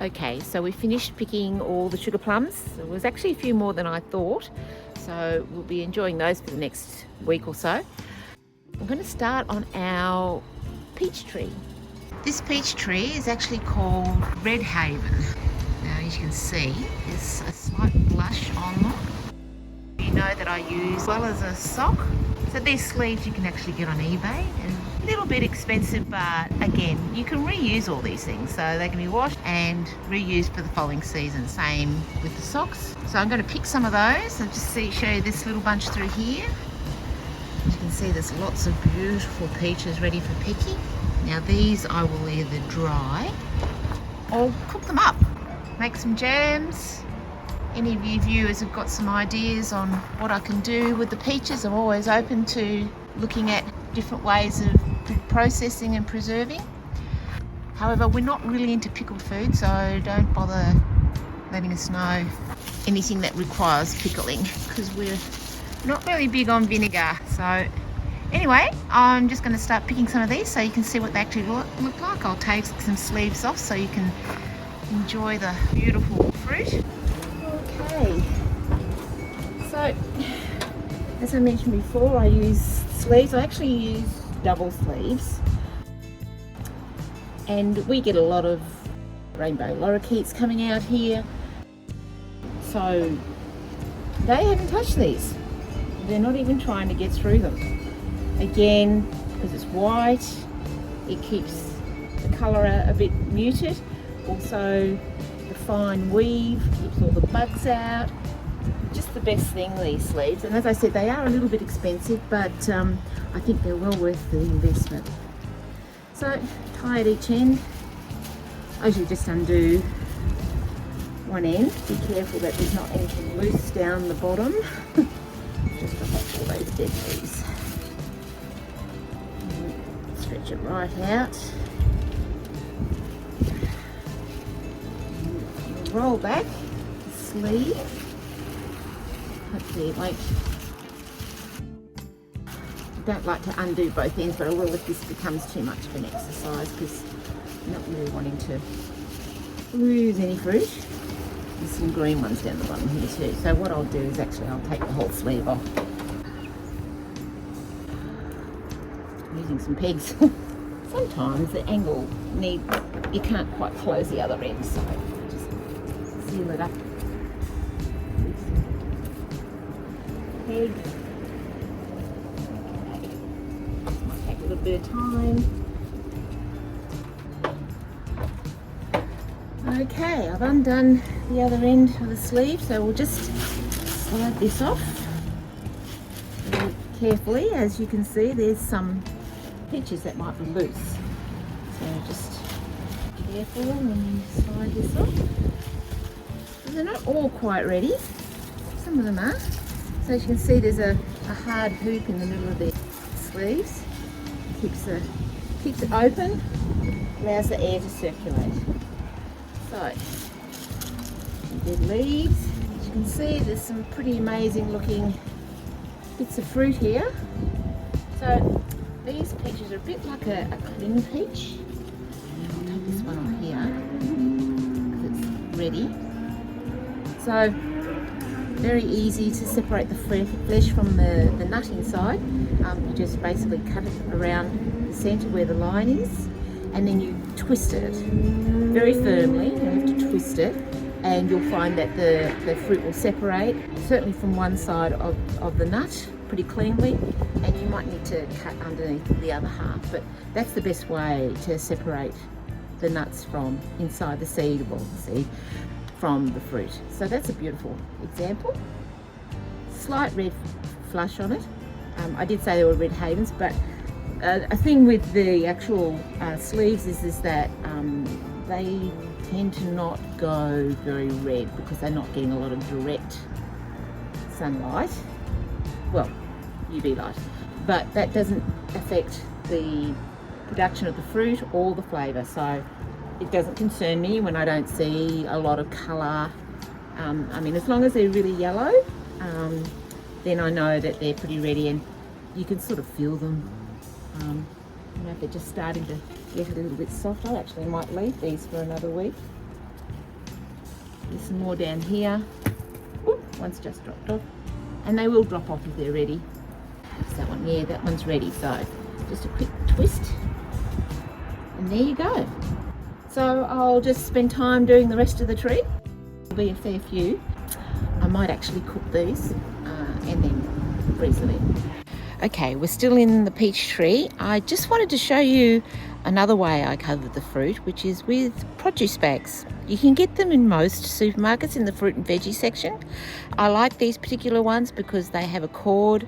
Okay, so we finished picking all the sugar plums. There was actually a few more than I thought, so we'll be enjoying those for the next week or so. I'm going to start on our peach tree. This peach tree is actually called Red Haven. Now, as you can see, there's a slight blush on them. You know that I use as well as a sock. So these sleeves you can actually get on eBay, and a little bit expensive, but again, you can reuse all these things. So they can be washed and reused for the following season. Same with the socks. So I'm going to pick some of those and just show you this little bunch through here. As you can see, there's lots of beautiful peaches ready for picking. Now these I will either dry or cook them up, make some jams. Any of you viewers have got some ideas on what I can do with the peaches, I'm always open to looking at different ways of processing and preserving. However, we're not really into pickled food, so don't bother letting us know anything that requires pickling, because we're not really big on vinegar. So anyway, I'm just going to start picking some of these so you can see what they actually look like. I'll take some sleeves off so you can enjoy the beautiful fruit. Okay, so as I mentioned before, I use sleeves. I actually use double sleeves, and we get a lot of rainbow lorikeets coming out here, so they haven't touched these. They're not even trying to get through them. Again, because it's white, it keeps the colour a bit muted. Also, the fine weave keeps all the bugs out. Just the best thing, these sleeves. And as I said, they are a little bit expensive, but I think they're well worth the investment. So tie at each end. I usually just undo one end. Be careful that there's not anything loose down the bottom. Just to hop all those dead leaves. Stretch it right out. Roll back the sleeve. Hopefully it won't. I don't like to undo both ends, but I will if this becomes too much of an exercise, because I'm not really wanting to lose any fruit. There's some green ones down the bottom here too. So what I'll do is actually I'll take the whole sleeve off. I'm using some pegs. Sometimes the angle you can't quite close the other end, so just seal it up with some peg. Okay. Might take a little bit of time. Okay, I've undone the other end of the sleeve, so we'll just slide this off very carefully. As you can see, there's some peaches that might be loose, so just be careful when you slide this off. They're not all quite ready, some of them are. So as you can see, there's a hard hoop in the middle of the sleeves. Keeps it open, allows the air to circulate. So, dead leaves. As you can see, there's some pretty amazing looking bits of fruit here. So these peaches are a bit like a cling peach. I'll take this one off here because it's ready. So very easy to separate the flesh from the nut inside. You just basically cut it around the centre where the line is, and then you twist it very firmly. You have to twist it, and you'll find that the fruit will separate, certainly from one side of the nut pretty cleanly, and you might need to cut underneath the other half, but that's the best way to separate the nuts from inside the seed, well, the seed from the fruit. So that's a beautiful example. Slight red flush on it. I did say they were Red Havens, but a thing with the actual sleeves is that they tend to not go very red because they're not getting a lot of direct sunlight, well, UV light, but that doesn't affect the production of the fruit or the flavour, so it doesn't concern me when I don't see a lot of colour. I mean, as long as they're really yellow, then I know that they're pretty ready, and you can sort of feel them. You know, if they're just starting to get a little bit soft. I actually might leave these for another week. There's some more down here. Ooh, one's just dropped off. And they will drop off if they're ready. That's that one. Yeah, that one's ready. So just a quick twist. And there you go. So I'll just spend time doing the rest of the tree. There'll be a fair few. I might actually cook these and then freeze them in. Okay, we're still in the peach tree. I just wanted to show you another way I cover the fruit, which is with produce bags. You can get them in most supermarkets in the fruit and veggie section. I like these particular ones because they have a cord,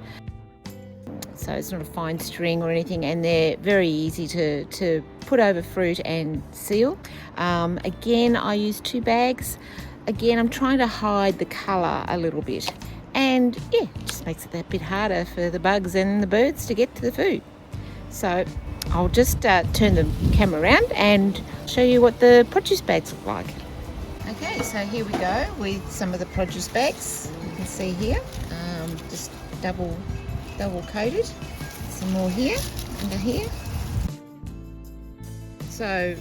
so it's not a fine string or anything, and they're very easy to put over fruit and seal. Again, I use 2 bags. Again, I'm trying to hide the colour a little bit, and yeah, it just makes it that bit harder for the bugs and the birds to get to the food. So I'll just turn the camera around and show you what the produce bags look like. Okay, so here we go with some of the produce bags. You can see here, just double coated. Some more here, under here. So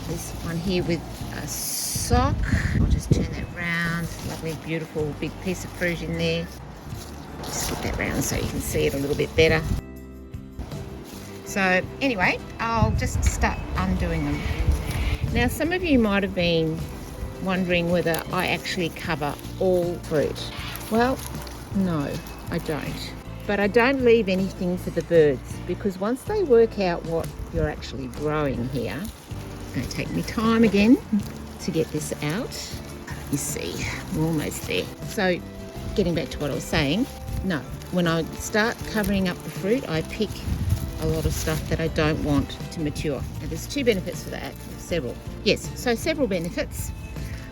this one here with a sock. I'll just turn that round. Lovely, beautiful, big piece of fruit in there. Just get that round so you can see it a little bit better. So anyway, I'll just start undoing them. Now, some of you might have been wondering whether I actually cover all fruit. Well, no, I don't. But I don't leave anything for the birds, because once they work out what you're actually growing here, it's going to take me time again to get this out. You see, we're almost there. So getting back to what I was saying, no, when I start covering up the fruit, I pick a lot of stuff that I don't want to mature. Now, there's 2 benefits for that, several. Yes, so several benefits.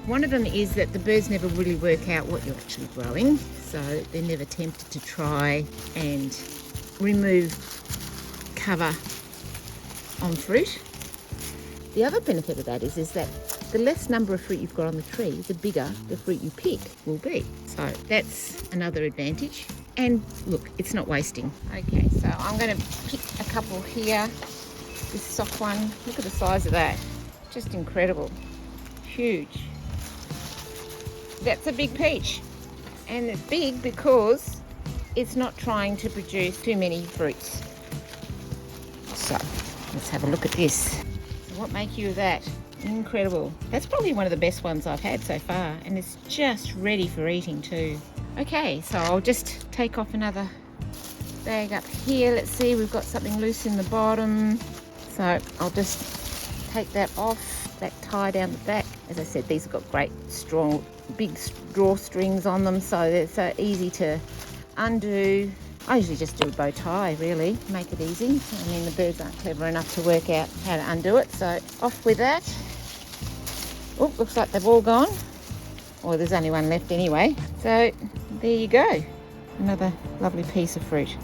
One of them is that the birds never really work out what you're actually growing, so they're never tempted to try and remove cover on fruit. The other benefit of that is that the less number of fruit you've got on the tree, the bigger the fruit you pick will be. So that's another advantage. And look, it's not wasting. Okay, so I'm going to pick a couple here. This sock one, look at the size of that. Just incredible. Huge. That's a big peach. And it's big because it's not trying to produce too many fruits. So let's have a look at this. So what make you of that? Incredible. That's probably one of the best ones I've had so far, and it's just ready for eating too. Okay, so I'll just take off another bag up here. Let's see, we've got something loose in the bottom. So I'll just take that off, that tie down the back. As I said, these have got great, strong, big drawstrings on them, so they're so easy to undo. I usually just do a bow tie, really, make it easy. I mean, the birds aren't clever enough to work out how to undo it, so off with that. Oh, looks like they've all gone. Or there's only one left anyway. So there you go. Another lovely piece of fruit.